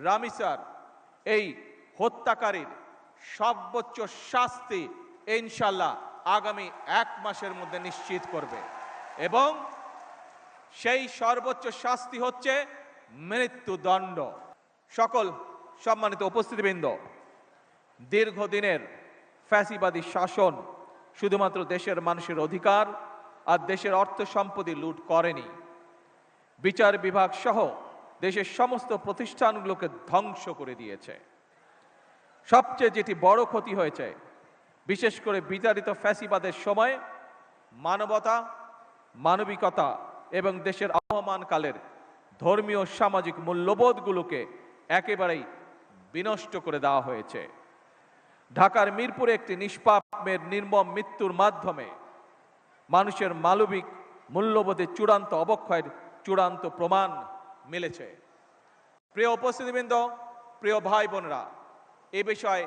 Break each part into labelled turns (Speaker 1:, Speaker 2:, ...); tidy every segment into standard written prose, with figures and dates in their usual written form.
Speaker 1: রামিসার এই হত্যাকারীর সর্বোচ্চ শাস্তি ইনশাল্লাহ আগামী 1 মাসের মধ্যে নিশ্চিত করবে এবং সেই সর্বোচ্চ শাস্তি হচ্ছে মৃত্যুদণ্ড। সকল সম্মানিত উপস্থিতিবৃন্দ, দীর্ঘদিনের ফ্যাসিবাদী শাসন শুধুমাত্র দেশের মানুষের অধিকার আর দেশের অর্থ সম্পত্তি লুট করেনি, বিচার বিভাগ সহ দেশের সমস্ত প্রতিষ্ঠানগুলোকে ধ্বংস করে দিয়েছে। সবচেয়ে যেটি বড় ক্ষতি হয়েছে, বিশেষ করে বিতাড়িত ফ্যাসিবাদের সময় মানবতা, মানবিকতা এবং দেশের আবহমানকালের ধর্মীয় সামাজিক মূল্যবোধগুলোকে একেবারেই বিনষ্ট করে দেওয়া হয়েছে। ঢাকার মিরপুরে একটি নিষ্পাপের নির্মম মৃত্যুর মাধ্যমে মানুষের মানবিক মূল্যবোধের চূড়ান্ত অবক্ষয়ের চূড়ান্ত প্রমাণ মিলেছে। প্রিয় উপস্থিতিবৃন্দ, প্রিয় ভাই বোনেরা, এ বিষয়ে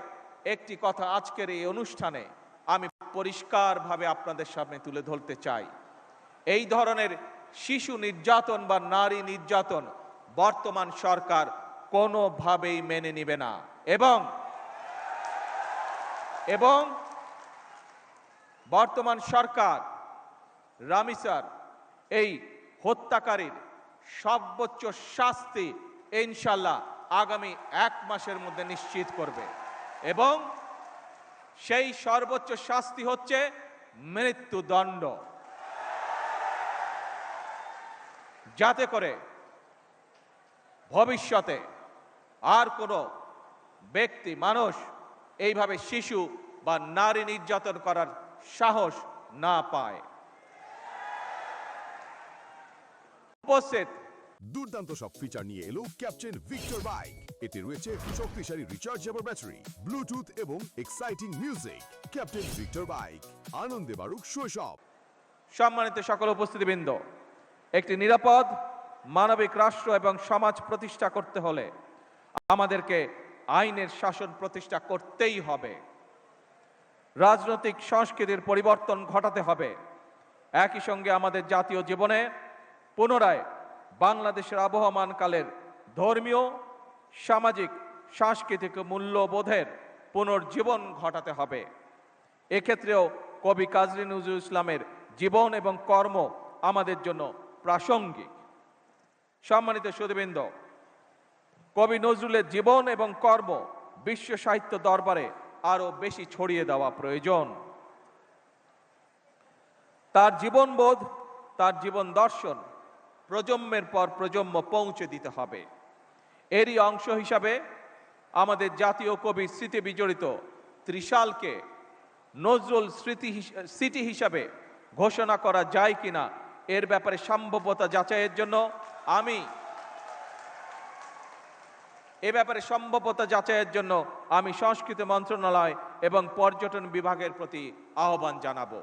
Speaker 1: একটি কথা আজকের এই অনুষ্ঠানে আমি পরিষ্কারভাবে আপনাদের সামনে তুলে ধরতে চাই। এই ধরনের শিশু নির্যাতন বা নারী নির্যাতন বর্তমান সরকার কোনোভাবেই মেনে নেবে না এবং বর্তমান সরকার রামিসার এই হত্যাকারীর সর্বোচ্চ শাস্তি ইনশাল্লাহ আগামী 1 মাসের মধ্যে নিশ্চিত করবে এবং সেই সর্বোচ্চ শাস্তি হচ্ছে মৃত্যুদণ্ড, যাতে করে ভবিষ্যতে আর কোনো ব্যক্তি মানুষ এইভাবে শিশু বা নারী নির্যাতন করার সাহস না পায়। উপস্থিত
Speaker 2: দুর্দান্ত সব ফিচার নিয়ে এলো ক্যাপ্টেন ভিক্টর বাইক। এতে রয়েছে শক্তিশালী রিচার্জেবল ব্যাটারি, ব্লুটুথ এবং exciting music. Captain Victor bike, আনন্দে বাড়ুক শৈশব।
Speaker 1: সম্মানিত সকল উপস্থিতিবৃন্দ, একটি নিরাপদ মানবিক রাষ্ট্র এবং সমাজ প্রতিষ্ঠা করতে হলে আমাদেরকে আইনের শাসন প্রতিষ্ঠা করতেই হবে। রাজনৈতিক সংস্কৃতির পরিবর্তন ঘটাতে হবে। একই সঙ্গে আমাদের জাতীয় জীবনে পুনরায় বাংলাদেশের আবহমানকালের ধর্মীয়, সামাজিক, সাংস্কৃতিক মূল্যবোধের পুনর্জীবন ঘটাতে হবে। এক্ষেত্রেও কবি কাজী নজরুল ইসলামের জীবন এবং কর্ম আমাদের জন্য প্রাসঙ্গিক। সম্মানিত সুধীবৃন্দ, কবি নজরুলের জীবন এবং কর্ম বিশ্ব সাহিত্য দরবারে আরো বেশি ছড়িয়ে দেওয়া প্রয়োজন। তার জীবনবোধ, তার জীবন দর্শন প্রজন্মের পর প্রজন্ম পৌঁছে দিতে হবে। এরই অংশ হিসাবে আমাদের জাতীয় কবির স্মৃতি বিজড়িত ত্রিশালকে নজরুল সিটি হিসাবে ঘোষণা করা যায় কিনা এর ব্যাপারে সম্ভাব্যতা যাচাইয়ের জন্য আমি সংস্কৃতি মন্ত্রণালয় এবং পর্যটন বিভাগের প্রতি আহ্বান জানাবো।